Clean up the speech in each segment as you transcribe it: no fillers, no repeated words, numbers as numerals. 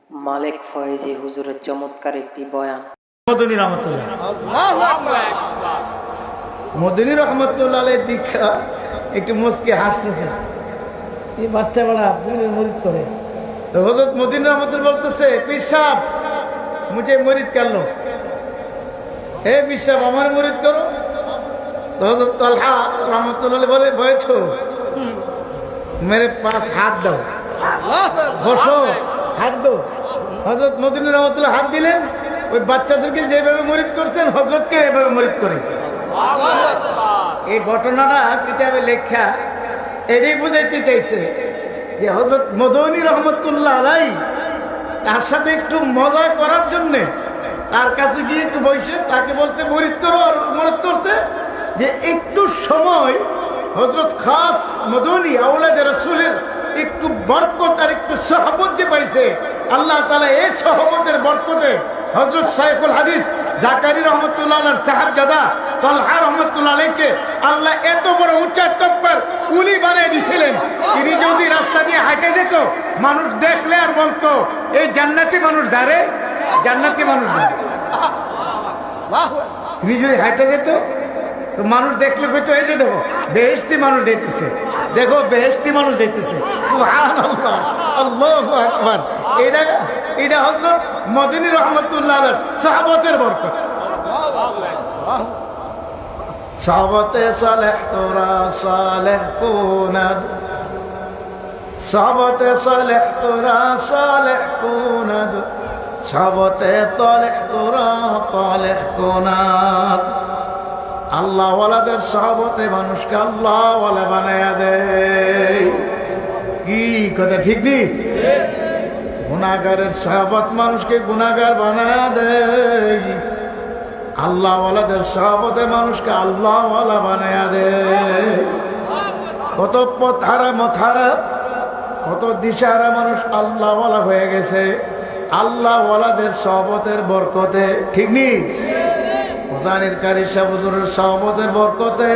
মালেক ফয়েজী হুজুরের চমৎকার একটি বয়ান। মদনী রহমতুল্লাহ, মদনী রহমতুল্লাহ দীক্ষা একটু মুসকে হাসতেছে, এই বাচ্চা বড়া মরিদ করে। তো হযরত মদনী রহমতুল্লাহ বলতেছে, পীর সাহেব মুঝে মরিদ कर लो, হে পীর সাহেব আমার মরিদ করো। তো হযরত তালহা রহমতুল্লাহ বলে, बैठो मेरे पास हाथ दो, বসো হাত দো। হযরত মদনী রহমতুল্লাহ হাত দিলেন। ওই বাচ্চাদেরকে যেভাবে মরিদ করছেন হযরতকে এভাবে মরিদ করেছে। এই ঘটনাটা কিতাবে লেখা এটাই বুঝাইতে চাইছে যে হযরত মদনী রহমতুল্লাহ আলাইহি তার সাথে একটু মজা করার জন্য তার কাছে গিয়ে একটু বসে তাকে বলছে মরিদ করো, আর মরিদ করছে যে একটু সময় হযরত খাস মদনী আওলাদে রাসূলের একটু বরকত আর একটু সহবত যে পাইছে, আল্লাহ তাআলা এই সহবতের বরকতে হযরত শাইখুল হাদিস জাকারি রহমতুল্লাহ আলাইহির সাহাবজাদা তালহা রহমতুল্লাহ আলাইহিকে আল্লাহ এত বড় উচ্চ তকবার উলি বানিয়ে দিয়েছিলেন। তিনি যদি রাস্তা দিয়ে হাঁটে যেত মানুষ দেখলে আর বলতো এই জান্নাতি মানুষ যারে, জান্নাতি মানুষ যারে। তিনি যদি হাঁটে যেত তো মানুষ দেখলে কইতো এই যে দেখো বেহেশতি মানুষ যাইতেছে, দেখো বেহেশতি মানুষ যাইতেছে। সুবহানাল্লাহ, আল্লাহু আকবার। এটা হযরত মদনী রহমতুল্লাহ আলাইহির সাহাবতের বরকত। সাহাবতে সালেহ তোরা সালেহ কুনাদ, সাহাবতে সালেহ তোরা সালেহ কুনাদ, সাহাবতে তালেহ তোরা তালেহ কুনাদ। আল্লাহ ওয়ালাদের সাহাবতে মানুষকে আল্লাহ ওয়ালা বানায়া দেয়। কি কথা ঠিক নেই? গুনাহগারের সাহাবত মানুষকে গুনাহগার বানায়া দেয়। আল্লাহ ওয়ালাদের সাহাবতে মানুষকে আল্লাহ ওয়ালা বানায়া দেয়। কত পথহারা মথারা, কত দিশাহারা মানুষ আল্লাহ ওয়ালা হয়ে গেছে আল্লাহ ওয়ালাদের সাহাবতের বরকতে। ঠিক নেই? জানির কারি সাহেব হুজুরের সাহাবতের বরকতে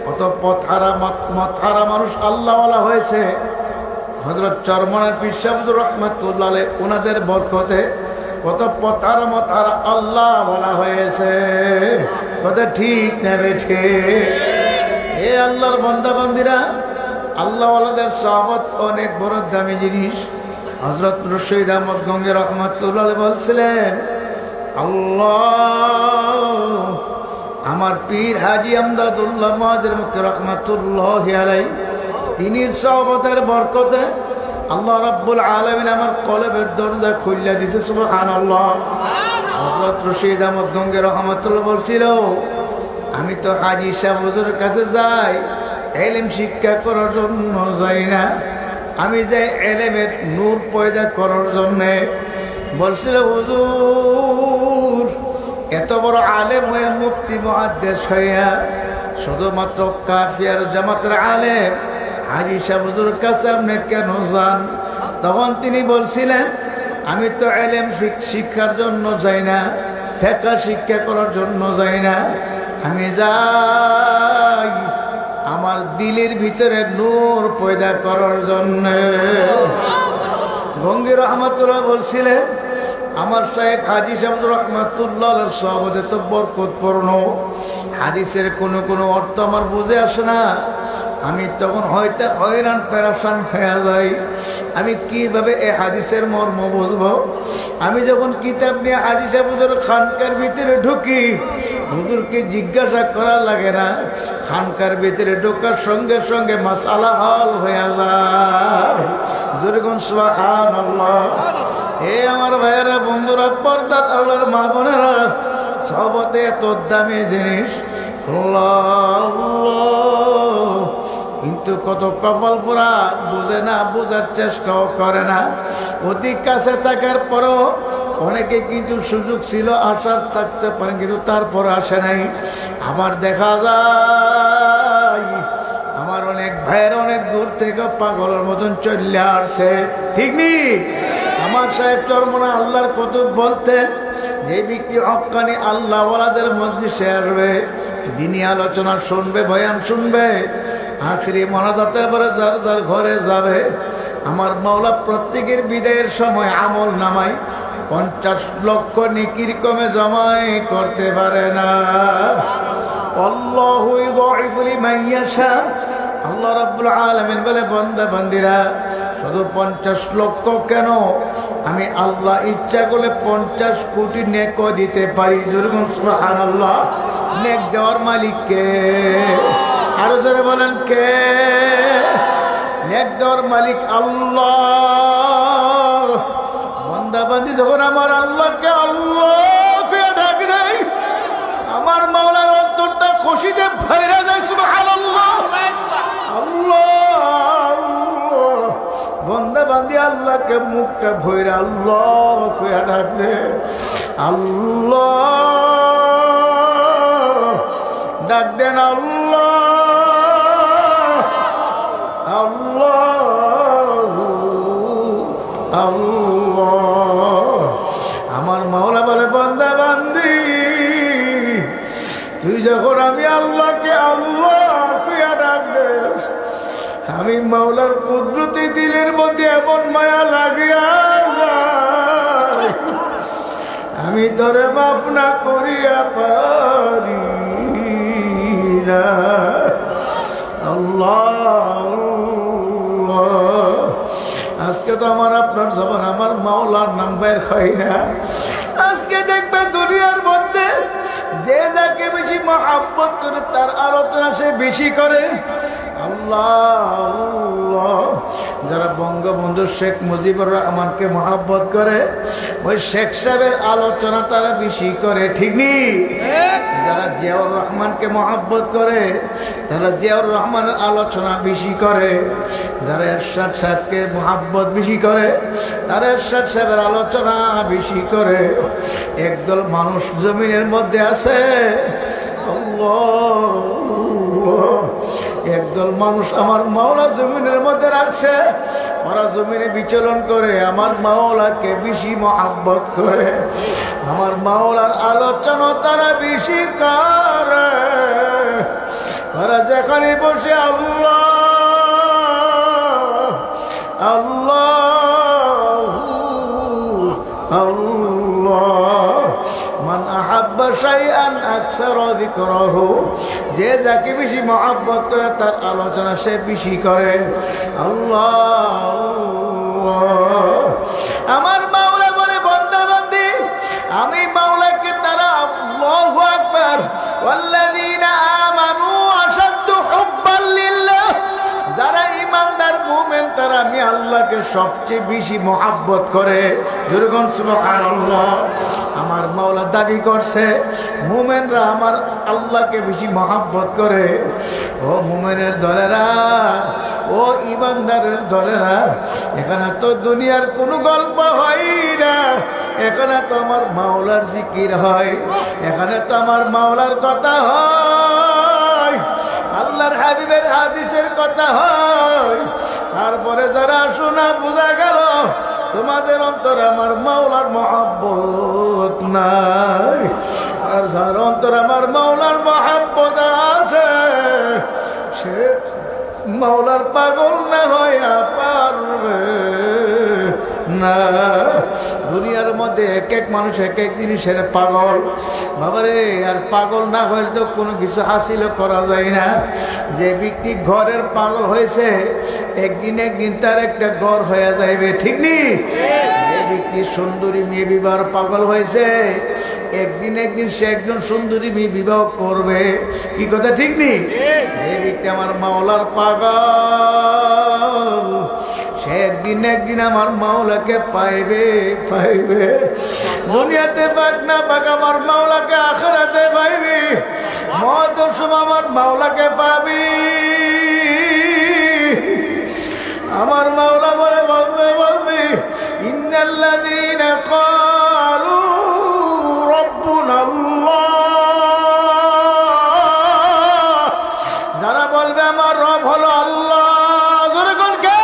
কত পথহারা মথারা মানুষ আল্লাহ ওয়ালা হয়েছে। হযরত চরমনার পীর সাহেব হুজুর রহমাতুল্লাহ আলাইহি ওনাদের বরকতে কত পথহারা মথারা আল্লাহ ওয়ালা হয়েছে। কত ঠিক না বেঠে? এ আল্লাহর বান্দা বান্দিরা, আল্লাহ ওয়ালাদের সাহাবত অনেক বড় দামি জিনিস। হযরত রশিদ আহমদ গঙ্গী রহমাতুল্লাহ আলাইহি বলছিলেন, আল্লাহ আমার পীর হাজী আমদাদুল্লাহ মুহাজির মক্কি রহমাতুল্লাহি আলাইহি তিনির সাহাবতের বরকতে আল্লাহ রাব্বুল আলামিন আমার কলবের দরজা খুলে দিয়েছে। সুবহানাল্লাহ। হযরত রশিদ আহমদ গঙ্গী রহমাতুল্লাহ বলছিল, আমি তো হাজী সাহেব হুজুরের কাছে যাই ইলম শিক্ষা করার জন্য যাই না, আমি যাই ইলমের নূর পয়দা করার জন্য। বলছিল, হুজুর এত বড় আলেম হয়ে মুফতি মুহাদ্দিস হইয়া শুধুমাত্র কাফিয়ার জামাতের আলেম হাজী সাহেব হুজুরের কাছে আপনি কেন যান? তখন তিনি বলছিলেন, আমি তো ইলম শিক্ষার জন্য যাই না, ফিকহ শিক্ষা করার জন্য যাই না, আমি যাই আমার দিলের ভিতরে নূর পয়দা করার জন্য। গঙ্গী রহমাতুল্লাহ বলছিলেন, আমার শাইখ হাজী সাহেব রহমাতুল্লাহ সাহাবতে তো বরকতপূর্ণ, হাদিসের কোনো অর্থ আমার বুঝে আসে না। আমি তখন হয়তো হয়রান পেরেশান হয়ে যাই, আমি কিভাবে এই হাদিসের মর্ম বুঝবো? আমি যখন কিতাব নিয়ে হাজী সাহেব হুজুর খানকার ভিতরে ঢুকি, হুজুরকে জিজ্ঞাসা করা লাগে না, খানকার ভিতরে ঢোকার সঙ্গে সঙ্গে মাসালা হল হয়ে যায়। যেরকম সুবহানাল্লাহ। এ আমার ভাইয়েরা, বন্ধুরা, পর্দার আল্লাহর মা বোনেরা, সাহাবতে এত দামি জিনিস কিন্তু কত কপাল পোড়া বুঝে না, বোঝার চেষ্টাও করে না। অতি কাছে থাকার পরও অনেকে কিন্তু সুযোগ ছিল আসার, থাকতে পারেন কিন্তু তারপর আসে নাই। আবার দেখা যায় আমার অনেক ভাইয়ের অনেক দূর থেকে পাগলের মতন চলে আসছে। ঠিক নেই? আমার সাহেব চরমনা আল্লাহর কুতুব বলতেন, যে ব্যক্তি হক্কানি আল্লাহ ওয়ালাদের মজলিসে আসবে, দিনী আলোচনা শুনবে, বয়ান শুনবে, আখেরি মোনাজাতের পরে যার যার ঘরে যাবে, আমার মাওলা প্রত্যেকের বিদায়ের সময় আমল নামায় 50 লক্ষ নেকির কমে জমাই করতে পারে না। আল্লাহু ইউযাইফু লিমান ইয়াশা। আল্লাহ রাব্বুল আলামিন বলে, বান্দা বান্দিরা শুধু 50 লক্ষ কেন, আমি আল্লাহ ইচ্ছা করলে 50 কোটি নেক দিতে পারি। জোরে সুবহানাল্লাহ। নেক দেওয়ার মালিক কে? আরো জোরে বলেন কে? নেক দেওয়ার মালিক আল্লাহ। বান্দা বান্দি যখন আমার আল্লাহকে আল্লাহকে ডাক দেয়, আমার মাওলার অন্তরটা খুশিতে ভরে যায়। সুবহানাল্লাহ। আল্লাহ বান্দা বান্দি আল্লাহকে মুখটা ভরে আল্লাহ কইয়া ডাক দে। আল্লাহ ডাক দেন, আল্লাহ আল্লাহ আল্লাহ। আমার মাওলা বলে, বান্দা বান্দি তুই যখন আমি আল্লাহকে আল্লাহ কইয়া ডাক দে, আমি মাওলার কুদরতি দিলের মধ্যে এমন মায়া লাগিয়া যায়, আমি তোরে মাফ না করিয়া পারি না। আল্লাহ আজকে তো আমার আপনার জবান আমার মাওলার নাম বের হয় না। আজকে দেখবে দুনিয়ার মধ্যে যে যাকে বেশি মহব্বত করে তার আলোচনা সে বেশি করে। আল্লাহ যারা বঙ্গবন্ধু শেখ মুজিবুর রহমানকে মহব্বত করে, ওই শেখ সাহেবের আলোচনা তারা বেশি করে, ঠিক নেই? যারা জিয়াউর রহমানকে মহব্বত করে তারা জিয়াউর রহমানের আলোচনা বেশি করে। যারা এরশাদ সাহেবকে মহব্বত বেশি করে তারা এরশাদ সাহেবের আলোচনা বেশি করে। একদল মানুষ জমিনের মধ্যে আছে, আল্লাহ একদল মানুষ আমার মাওলা জমিনের মধ্যে রাখছে, ওরা জমিনে বিচরণ করে আমার মাওলাকে বেশি মহব্বত করে, আমার মাওলার আলোচনা তারা বেশি করে। তারা যেখানে বসে আল্লাহ আল্লাহ আল্লাহ মান আহাব্বা শাইআন আকসারা যিকরাহু, যে যাকে বেশি মহব্বত করে তার আলোচনা সে বেশি করে। আল্লাহ আমার মাওলা বলে, বান্দা বান্দি আমি মাওলাকে তারা আল্লাহু আকবার ওয়াল্লাযীনা আমানু আশাদ্দু হুব্বান লিল্লাহ, যারা ঈমানদার মুমিন তারা আমি আল্লাহকে সবচেয়ে বেশি মহব্বত করে। জোরে সুবহানাল্লাহ। আমার মাওলা দাবি করছে মুমিনরা আমার আল্লাহকে বেশি মহব্বত করে। ও মুমিনের দলেরা, ও ঈমানদারের দলেরা, এখানে তো দুনিয়ার কোনো গল্প হয় না, এখানে তো আমার মাওলার জিকির হয়, এখানে তো আমার মাওলার কথা হয়, আল্লাহর হাবিবের হাদিসের কথা হয়। তারপরে যারা শোনা বোঝা গেল তোমাদের অন্তরে আমার মাওলার মহব্বত নাই, আর যার অন্তরে আমার মাওলার মহব্বত আছে সে মাওলার পাগল না হইয়া পারবে না। দুনিয়ার মধ্যে এক এক মানুষ এক এক জিনিসের পাগল বাবারে, আর পাগল না হলে তো কোনো কিছু হাসিল করা যায় না। যে ব্যক্তি ঘরের পাগল হয়েছে একদিন একদিন তার একটা ঘর হয়ে যাইবে, ঠিক নেই? যে ব্যক্তি সুন্দরী মেয়ে বিবাহ পাগল হয়েছে একদিন একদিন সে একজন সুন্দরী মেয়ে বিবাহ করবে, কি কথা ঠিক নেই? যে ব্যক্তি আমার মাওলার পাগল সে একদিন একদিন আমার মাওলাকে পাইবে পাইবে। দুনিয়াতে পাক না পাক আমার মাওলাকে আখিরাতে পাইবি, মওতের সময় আমার মাওলাকে পাবি। আমার মাওলা বলে, বলতে বলতে ইন্নাল্লাযীনা ক্বালু রাব্বুনাল্লাহ, যারা বলবে আমার রব হলো আল্লাহ, জোরে কোন কে?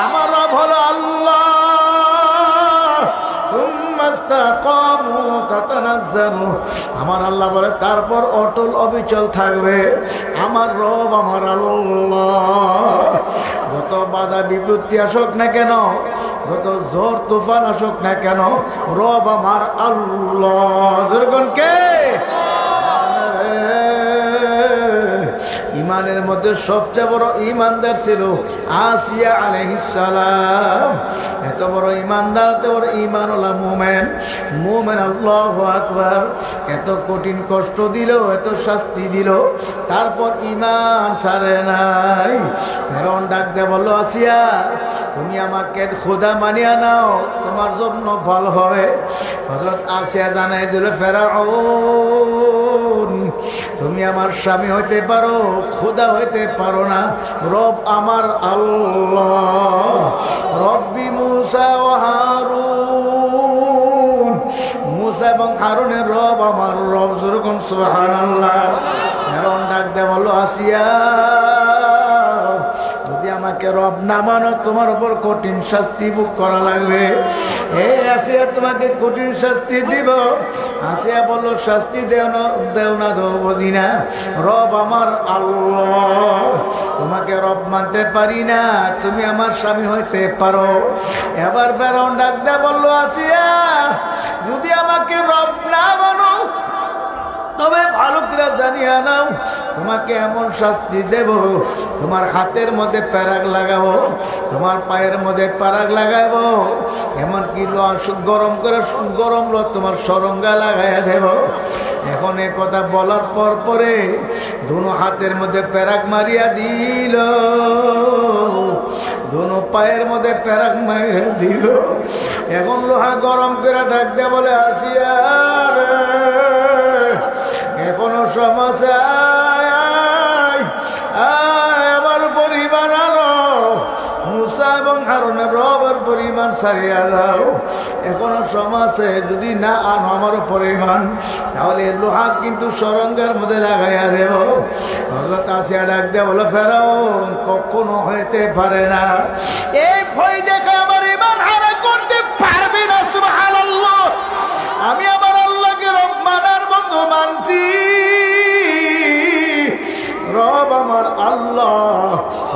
আমার রব হলো আল্লাহ। সুম্মাস্তাকামু তাতানাজ্জালু, আমার আল্লাহ বলে তারপর অটল অবিচল থাকবে। আমার রব আমার আল্লাহ। যত বাধা বিপত্তি আসুক না কেন, যত ঝড় তুফান আসুক না কেন, রব আমার আল্লাহ। যেরকম কে ইমানের মধ্যে সবচেয়ে বড় ইমানদার ছিল আসিয়া আলাইহিস সালাম। এত বড় ইমানদার, এত বড় ঈমানওয়ালা মুমিন, মুমিন আল্লাহু আকবার। এত কঠিন কষ্ট দিল, এত শাস্তি দিল, তারপর ঈমান ছাড়ে নাই। ফেরাউন ডাক দিয়ে বলল, আসিয়া তুমি আমাকে খোদা মানিয়া নাও, তোমার জন্য ভালো হবে। হযরত আসিয়া জানাই দিল, ফেরাউন তুমি আমার স্বামী হইতে পারো, খোদা হইতে পারো না, রব আমার আল্লাহ। রব্বি মুসা ও হারুন, মুসা এবং হারুনের রব আমার রব। যেরকম সুবহানাল্লাহ। ফেরাউন ডাক দিয়ে বলল, আসিয়া যদি আমাকে রব না মানো, তোমার উপর কঠিন শাস্তি ভোগ করা লাগবে। এই আসিয়া তোমাকে কঠিন শাস্তি দিব। আসিয়া বলল, শাস্তি দেও না দেও বুঝি না, রব আমার আল্লাহ, তোমাকে রব মানতে পারি না, তুমি আমার স্বামী হইতে পারো। এবার ফেরাউন ডাক দিয়ে বলল, আসিয়া যদি আমাকে রব না মানো, তবে ভালো করে জানিয়া নাও, তোমাকে এমন শাস্তি দেব, তোমার হাতের মধ্যে প্যারাগ লাগাবো, তোমার পায়ের মধ্যে প্যারাগ লাগাবো, এমনকি গরম করে গরম তোমার সরঙ্গা লাগাইয়া দেব। এখন এ কথা বলার পরে দুনো হাতের মধ্যে প্যারাগ মারিয়া দিল, দুনো পায়ের মধ্যে প্যারাগ মারিয়া দিল। এখন লোহা গরম করে ডাক দিয়ে বলে, আসিয়া এখনো সমস্যা, আমার পরিমাণ আনো, মুসা এবং হারুনের রবের পরিমাণ ছাড়িয়া দাও। এখনো সমস্যা, যদি না আনো আমার পরিমাণ, তাহলে লোহা কিন্তু সরঙ্গের মধ্যে লাগাইয়া দেব। হযরত আসিয়া ডাক দিয়ে বলো, ফেরাউন কখনো হইতে পারে না, এই ভয় দেখে আমার ঈমান হারা করতে পারবি না। সুবহানাল্লাহ। আমি আমার আল্লাহকে রব মানার মতো মানছি, রব আমার আল্লাহ,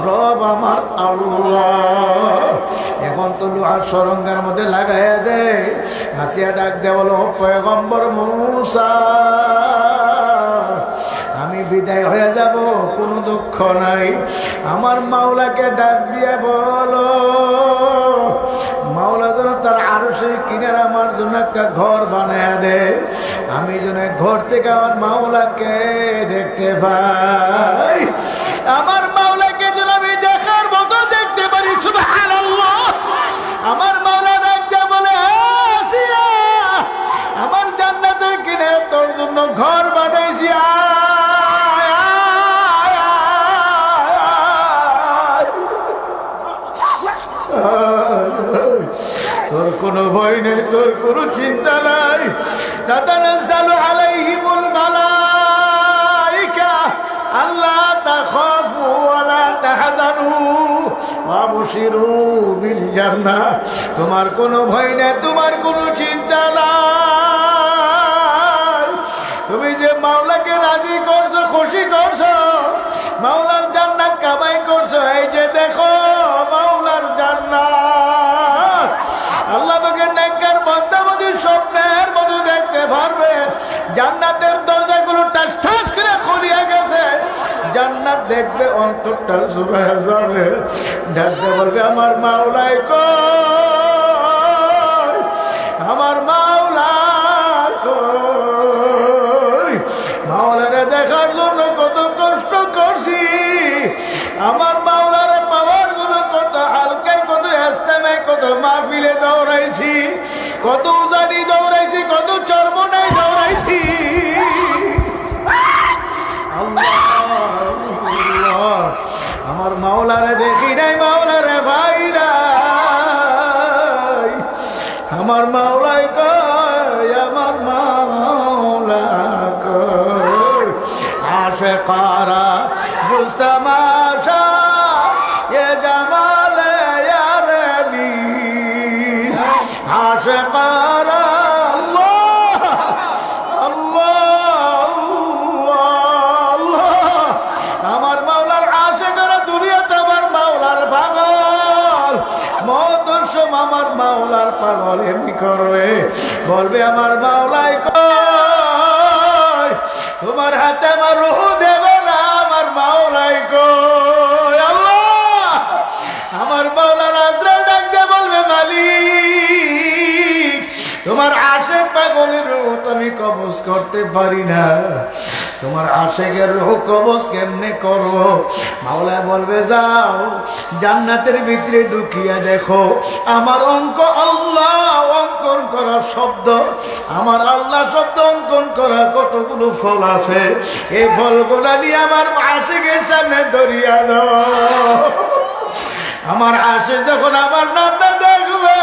রব আমার আল্লাহ। এখন তো লোহার সরঙ্গের মধ্যে লাগাইয়া দে। আসিয়া ডাক দে বলো, পয়গম্বর মুসা আমি বিদায় হয়ে যাব, কোনো দুঃখ নাই। আমার মাওলাকে ডাক দিয়ে বলো, মাওলা যেন তার আরশের কিনারে আমার জন্য একটা ঘর বানায় দে, আমি যেন ঘর থেকে আমার মাওলাকে দেখতে পাই, আমার মাওলাকে যেন আমি দেখার মতো দেখতে পারি। সুবহানাল্লাহ। আমার মাওলা ডাক দিয়ে বলে, আসিয়া আমার জান্নাতের কিনারে তোর জন্য ঘর বানাইছি, তোর কোনো ভয় নেই, তোর কোনো চিন্তা নাই। তাতানাজ্জালু আলাইহিমুল মালাইকা আল্লা তাখাফু ওয়া লা তাহজানু ওয়া বুশিরু বিল জান্নাহ। তোমার কোনো ভয় নেই, তোমার কোনো চিন্তা নাই। তুমি যে মাওলাকে রাজি করছো, খুশি করছো, মাওলার জান্নাত কামাই করছো, এই যে দেখো মাওলার জান্নাত। আল্লাহ পাকে নেককার বান্দা মধ্যে স্বপ্নের মতো দেখতে পারবে, জান্নাতের দরজাগুলো টাস ঠাস করে খুলিয়া গেছে, জান্নাত দেখবে, অন্তরটা জুড়াইয়া যাবে, ডাকতে বলবে, আমার মাওলাই কই, আমার মাওলা কই। মাওলারে দেখার জন্য কত কষ্ট করছি, আমার মাওলারে পাওয়ার জন্য কত হালকায়, কত ইস্তেমায়, কত মাহফিলে দৌড়াইছি, কত উজানি দৌড়াইছি, কত চর্মনাই দৌড়াইছি। আল্লাহ, আমার মাওলারে দেখি নাই, মাওলারে ভাই নাই, আমার মাওলাই কই, আমার মাওলা কই। আশিকারা বুঝতামাশা এ জামালে ইয়ারে বিস, আশিকারা আল্লাহ আল্লাহ আল্লাহ আমার মাওলার পাগল এমনি করবে, বলবে আমার মাওলাই কই, তোমার হাতে আমার রূহ দেবে না, আমার মাওলাই কই। আল্লাহ, আমার মাওলার আজরাইল ডাক দিয়ে বলবে মালিক, তোমার আশেক পাগলের রূহ তো আমি কবজ করতে পারি না, তোমার আশেকের রূহ কবজ কেমনে করো? মাওলা বলবে যাও জান্নাতের ভিতরে ঢুকিয়া দেখো, আমার অঙ্ক আল্লাহ অঙ্কন করা শব্দ, আমার আল্লাহ শব্দ অঙ্কন করা কতগুলো ফল আছে, এই ফলগুলো নিয়ে আমার আশেকের সামনে ধরিয়া দাও। আমার আশেক যখন আমার নামটা দেখবে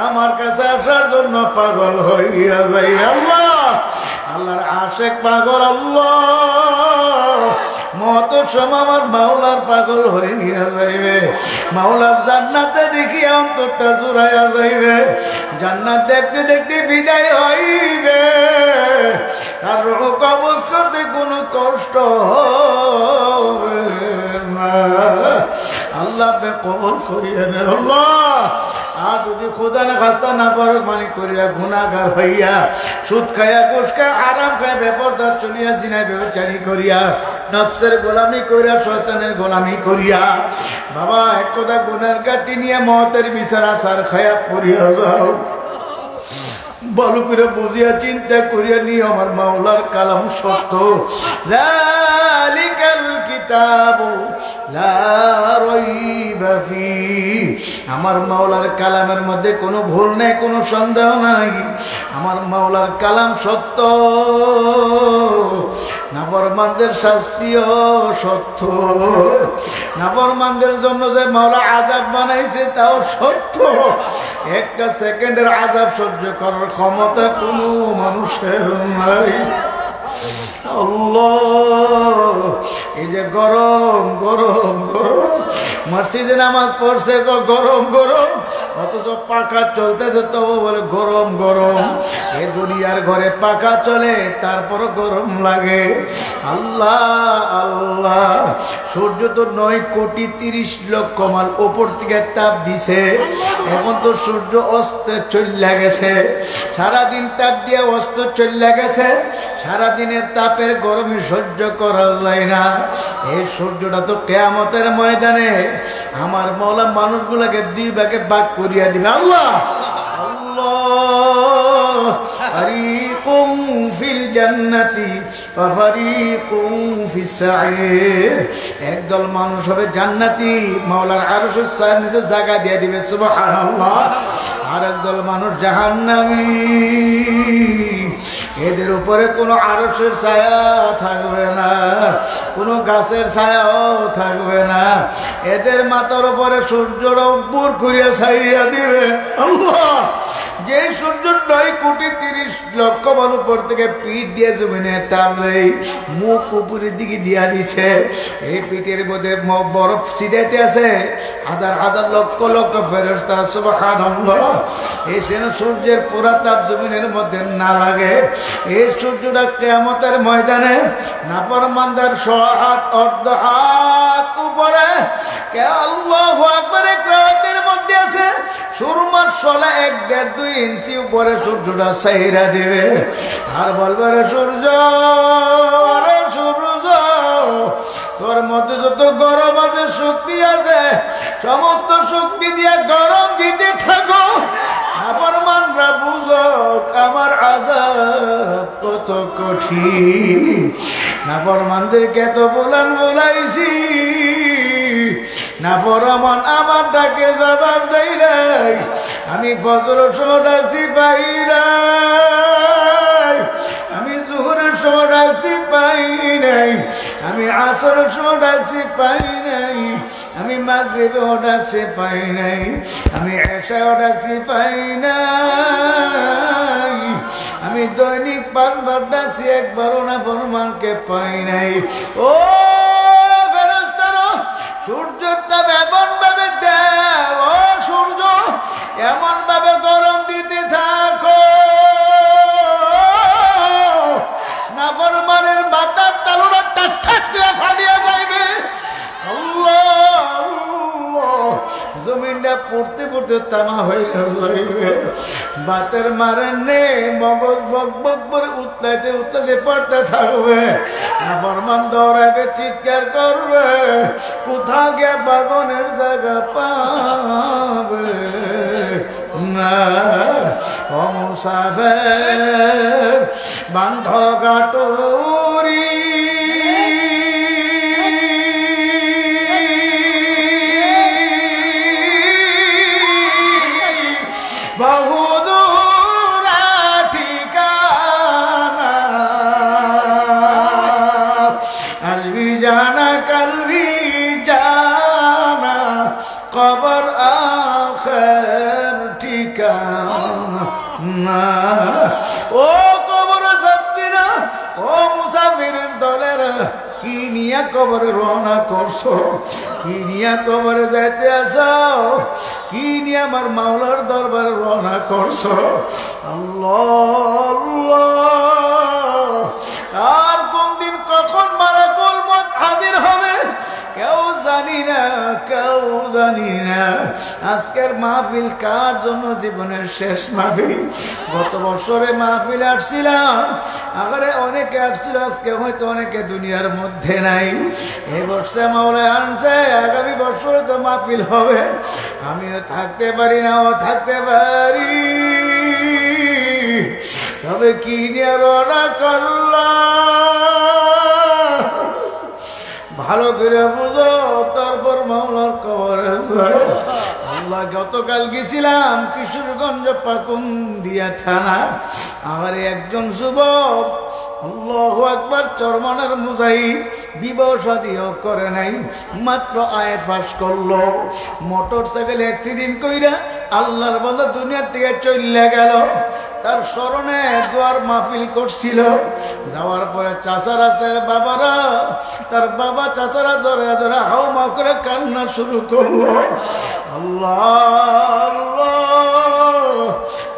আমার কাছে আসার জন্য পাগল হইয়া যাই। আল্লাহ, আল্লাহর আশেক পাগল, আল্লাহ মত সময় আমার মাওলার পাগল হইয়া যাইবে, মাওলার জান্নাতে দেখিয়া অন্তরটা জুড়াইয়া যাইবে, জান্নাত দেখতে দেখতে বিদায় হইবে, আর রূহ কবজ করতে কোনো কষ্ট হবে না। আল্লাহ আপনি কবল করিয়া নেন আল্লাহ। আর যদি খোদা না খাস্তা না পারো মানে করিয়া গুনাহগার হইয়া সুদ খাইয়া ঘুষ খাইয়া আরাম খাইয়া বেপরদা চলিয়া জিনায় ব্যবচারী করিয়া নফসের গোলামি করিয়া শয়তানের গোলামি করিয়া বাবা এক কথা গুনার কাটি নিয়ে মতের বিচার আসার খাইয়া পড়িয়া যাও, ভালো করে বুঝিয়া চিন্তা করিয়া নিয়ে আমার মাওলার কালাম সত্য, যালিকাল কিতাবু লা রাইবা ফীহি, আমার মাওলার কালামের মধ্যে কোনো ভুল নাই, কোনো সন্দেহ নাই, আমার মাওলার কালাম সত্য, নাফরমানদের শাস্তিও সত্য, নাফরমানদের জন্য যে মাওলা আযাব বানাইছে তাও সত্য, একটা সেকেন্ডের আযাব সহ্য করার ক্ষমতা কোনো মানুষের নাই। আল্লাহ, এই যে গরম গরম গরম মসজিদে নামাজ পড়ছে গরম গরম, অথচ পাখা চলতেছে তবু বলে গরম গরম। এ দুনিয়ার ঘরে পাখা চলে তারপর গরম লাগে। আল্লাহ আল্লাহ, সূর্য তো 9,30,00,000 মাইল ওপর থেকে তাপ দিছে, এখন তো সূর্য অস্তে চলে গেছে, সারাদিন তাপ দিয়ে অস্ত চলে গেছে, সারাদিনের তাপের গরমে সহ্য করা যায় না। এই সূর্যটা তো কিয়ামতের ময়দানে আমার মাওলা মানুষগুলোকে দুই ভাগে ভাগ করিয়া দিবে। আল্লাহ আল্লাহ, ফারিকুম ফিল জান্নাতি ওয়া ফারিকুম ফিস সাঈর, একদল মানুষ হবে জান্নাতি, মাওলার আরশের ছায়ার নিচে জায়গা দিয়ে দিবে, সুবহানাল্লাহ, আর একদল মানুষ জাহান্নামী, এদের উপরে কোনো আরশের ছায়া থাকবে না, কোনো গাছের ছায়াও থাকবে না, এদের মাথার উপরে সূর্যটা উপর করিয়া ছাইয়া দিবে। আল্লাহ, যে সূর্য 9,30,00,000 মাইল উপর থেকে পিঠ দিয়ে জমিনে তাপ দেয়, মুখ উপরের দিকে দিয়া দিছে, এই পিঠের মধ্যে বরফ ছিটাইতে আছে, হাজার হাজার লক্ষ লক্ষ ফেরেশতারা, সুবহানাল্লাহ, এই যেন সূর্যের পুরা তাপ জমিনের মধ্যে না লাগে। এই সূর্যটা কিয়ামতের ময়দানে নাফরমানদের 100 হাত অর্ধ হাত উপরে, কে আল্লাহু আকবার, এক রাতের মধ্যে আছে সুরমার শোলা 1-1.5-2 ইঞ্চি উপরে সূর্যটা ছাইরা দেবে, আর বলবে রে সূর্য, রে সূর্য, তোর মধ্যে যত গরম আছে শক্তি আছে সমস্ত শক্তি দিয়ে গরম দিতে থাকো, নাফরমানরা বুঝো আমার আযাব কত কঠিন। নাফরমানদেরকে তো বলাইছি, নাফরমান আমার ডাকে জবাব দেই নাই, আমি ফজরের সময় ডাকছি পাই নাই, আমি জোহরের সময় ডাকছি পাই নাই, আমি আসরের সময় ডাকছি পাই নাই, আমি মাগরিবেও ডাকছি পাই নাই, আমি এশাও ডাকছি পাই নাই, আমি দৈনিক 5 বার ডাকছি, একবারও নাফরমানকে পাই নাই। ও ফেরেশতারা, সূর্যের তাপ এমন ভাবে দেও, ও সূর্য এমন ভাবে গরম দিতে থাকো, নাফরমানের মাথার তালুটা টাস টাস করে ফাটিয়া যাইবে। আল্লাহ আল্লাহ, জমিনটা পড়তে পড়তে তামা হয়ে যাইবে। বাতের মারে নে মগজ বক বক করে উতলাইতে উতলাইতে পড়তে থাকবে। নাফরমান দৌড়াবে, চিৎকার করবে, কোথাও গিয়ে বাগনের জায়গা পাবে না। ও মুসাফির বান্ধ গাটুরি, বহুদূর ঠিকানা, আসবি জানা কালবি জানা, কবর আখের ঠিকানা। ও কবর যাত্রীরা, ও মুসাফিরের দলের, কি নিয়ে কবরে রওনা করছো? কি নিয়ে কবরে যাইতে আসো? কি নিয়ে আমার মাওলার দরবারে রওনা করছো? আল্লাহ আল্লাহ। আর কোন দিন কখন মালাকুল মউত হাজির হবে কেউ জানি না, কেউ জানি না। আজকের মাহফিল কার জন্য জীবনের শেষ মাহফিল? গত বছরে মাহফিল আসছিলাম, আগে অনেকে আসছিল, আজকে হয়তো অনেকে দুনিয়ার মধ্যে নাই। এই বর্ষে মাওলা আনছে, আগামী বছরে তো মাহফিল হবে। আমিও থাকতে পারি না, ও থাকতে পারি, তবে কি নিয়ে রওনা করলাম ভালো করে বুঝো, তারপর মাওলার কবরে যাও। আল্লাহ, গতকাল গেছিলাম কিশোরগঞ্জ পাকুন্দিয়া থানা। আমার একজন যুবক, আল্লাহু আকবার, চরমনের মুজাহিদ, বিবাহ শাদীও করে নাই, মাত্র আয় পাস করলো। মোটর সাইকেল অ্যাক্সিডেন্ট কইরা আল্লাহর বান্দা দুনিয়া থেকে চলে গেল। তার স্মরণে দোয়ার মাহফিল করছিল। যাওয়ার পরে চাচারা বাবারা, তার বাবা চাচারা ধরে ধরে হাওমা করে কান্না শুরু করলো। আল্লাহ আল্লাহ।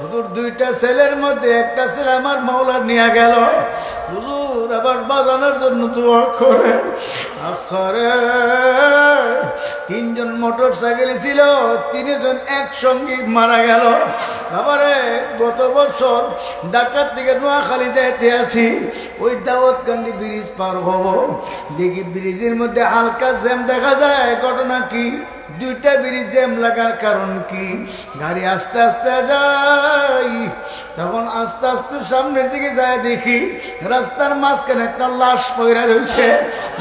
হুজুর, দুইটা ছেলের মধ্যে একটা ছেলে আমার মাওলা নিয়ে গেল। হুজুর আবার বাজানোর জন্য দোয়া করে। আখরে তিনজন মোটর সাইকেলে ছিল, তিনজন একসঙ্গে মারা গেল। বাবারে, গত বছর ঢাকার থেকে নোয়াখালী যাইতে আছি, ওই দাউদকান্দি ব্রিজ পার হব, দেখি ব্রিজের মধ্যে হালকা জ্যাম দেখা যায়। ঘটনা কি? দুইটা ব্রিজ জ্যাম লাগার কারণ কি? গাড়ি আস্তে আস্তে যাই, তখন আস্তে আস্তে সামনের দিকে যায়, দেখি রাস্তার মাঝখানে একটা লাশ পয়রা রয়েছে।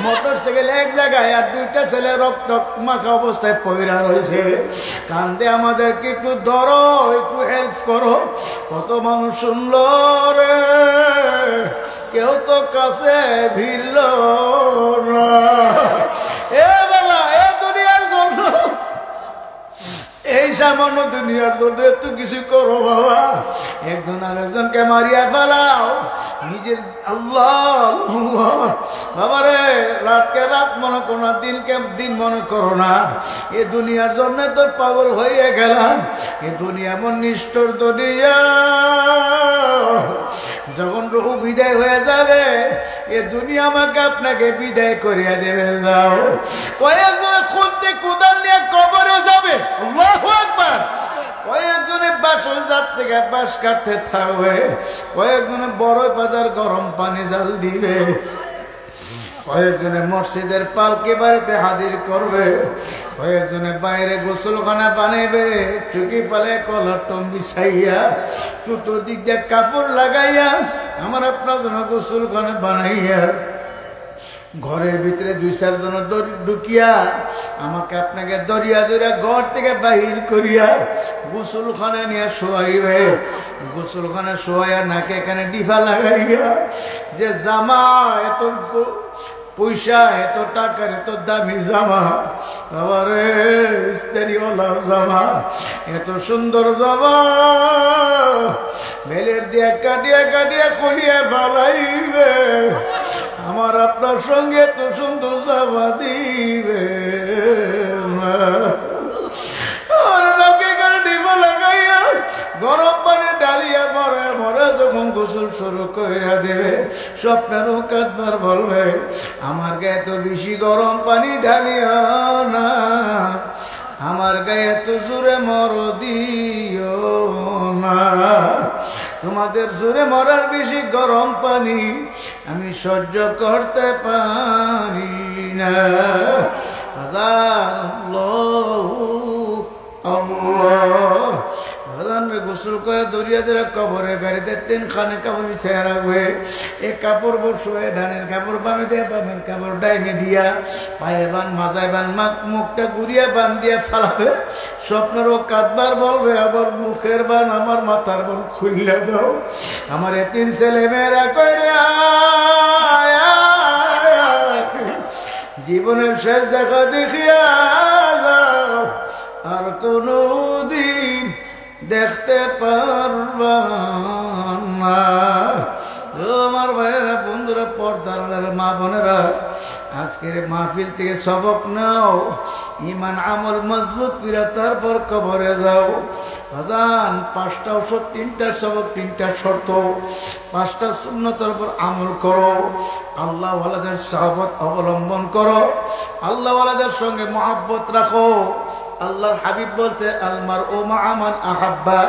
মোটর সাইকেল এক জায়গায়, আর দুইটা ছেলে রক্ত মাখা অবস্থায় পয়রা রয়েছে। কান্দে, আমাদেরকে একটু ধরো, একটু হেল্প করো। কত মানুষ শুনলো রে, কেউ তো কাছে ভিড়ল না। এ বাবা, এ দুনিয়ার জন্য, এই সামান্য দুনিয়ার জন্য এত কিছু করো বাবা। একজন আরেকজনকে মারিয়া ফেলাও, নিজের আল্লাহ আল্লাহ। বাবারে, রাতকে রাত মনে করো না, দিনকে দিন মনে করো না। এ দুনিয়ার জন্য তো পাগল হয়ে গেলাম। এ দুনিয়া এমন নিষ্ঠুর দুনিয়া, যখন রূহ বিদায় হয়ে যাবে, এ দুনিয়া আমাকে আপনাকে বিদায় করিয়া দেবে। যাও, কয়েকজনে খুলতে কুদাল নিয়ে কবরে যাবে। আল্লাহু আকবার। কয়েকজনে বাসন জাত থেকে বাঁশ কাটতে থাকবে, কয়েকজনে বড় পাতার গরম পানি জাল দিবে, কয়েকজনে মসজিদের পালকি বাড়িতে হাজির করবে, কয়েকজনে বাইরে গোসলখানা বানাইবে, চুকি পালে কলার টম বিছাইয়া, চতুর্দিক দিয়ে কাপড় লাগাইয়া আমার আপনার জন্য গোসলখানা বানাইয়া, ঘরের ভিতরে দুই চারজন ঢুকিয়া আমাকে আপনাকে দরিয়া দরিয়া ঘর থেকে বাহির করিয়া গোসলখানা নিয়ে শোয়াইবে। গোসলখানা শোয়াইয়া নাকে এখানে ডিফা লাগাইয়া, যে জামা এত পয়সা, এত টাকার, এত দামি জামা, বাবারে ইস্তারিওয়ালা জামা, এত সুন্দর জামা, বেলের দিয়ে কাটিয়া কাটিয়া খুলিয়া ফালাইবে। আমার আপনার সঙ্গে এত সুন্দর জামা দিবে লাগাইয়া গরম পানি ডালিয়া মরে মরে যখন গোসল শুরু করে দেবে, স্বপ্নেরও কাঁদবার বলবে, আমার গায়ে এত বেশি গরম পানি ঢালিয়া না, আমার গায়ে তো জোরে মর দিও না, তোমাদের জোরে মরার বেশি গরম পানি আমি সহ্য করতে পারি না। গোসল করে দরিয়া দিলে কবরে বাড়িতে 3 খানে কাপড় বিছায় রাখবে। এক কাপড় বসবে, ডানের কাপড় বামে দিয়া, বামের কাপড় ডাইনে দিয়া, পায়ে বান মাথায় বান, মুখটা ঘুরিয়া বান দিয়া ফালাবে। স্বপ্নেরও কাঁদবার বলবে, আমার মুখের বান আমার মাথার বান খুললে দাও। আমার 3 ছেলে মেয়েরা কইরে জীবনের শেষ দেখা দেখিয়া যাও, আর কোনো দিন দেখতে পারবা না। আমার ভাইয়েরা, বন্ধুরা, পর্দার মা বোনেরা, আজকের মাহফিল থেকে সবক নাও, ইমান আমল মজবুত করে তারপর কবরে যাও। আজান 5টা ওষুধ, 3টা সবক, 3টা শর্ত, 5টা সুন্নতের উপর আমল করো। আল্লাহ ওয়ালাদের সাহাবত অবলম্বন করো, আল্লাহ ওয়ালাদের সঙ্গে মহব্বত রাখো। আল্লাহর হাবিব বলছে, আলমার ও মাআমান আহাব্বা,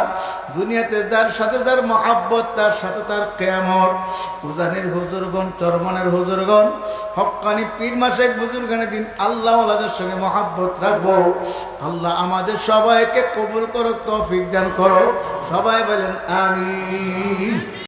দুনিয়াতে যার সাথে যার মহাব্বত তার সাথে তার কিয়ামত। উজানের হুজুরগণ, চরমনের হুজুরগণ, হক্কানি পীর মাশায়েখ বুজুর্গানে দিন আল্লাহ ওয়ালাদের সঙ্গে মহাব্বত রাখবো। আল্লাহ আমাদের সবাইকে কবুল করো, তৌফিক দান করো। সবাই বলেন আমিন।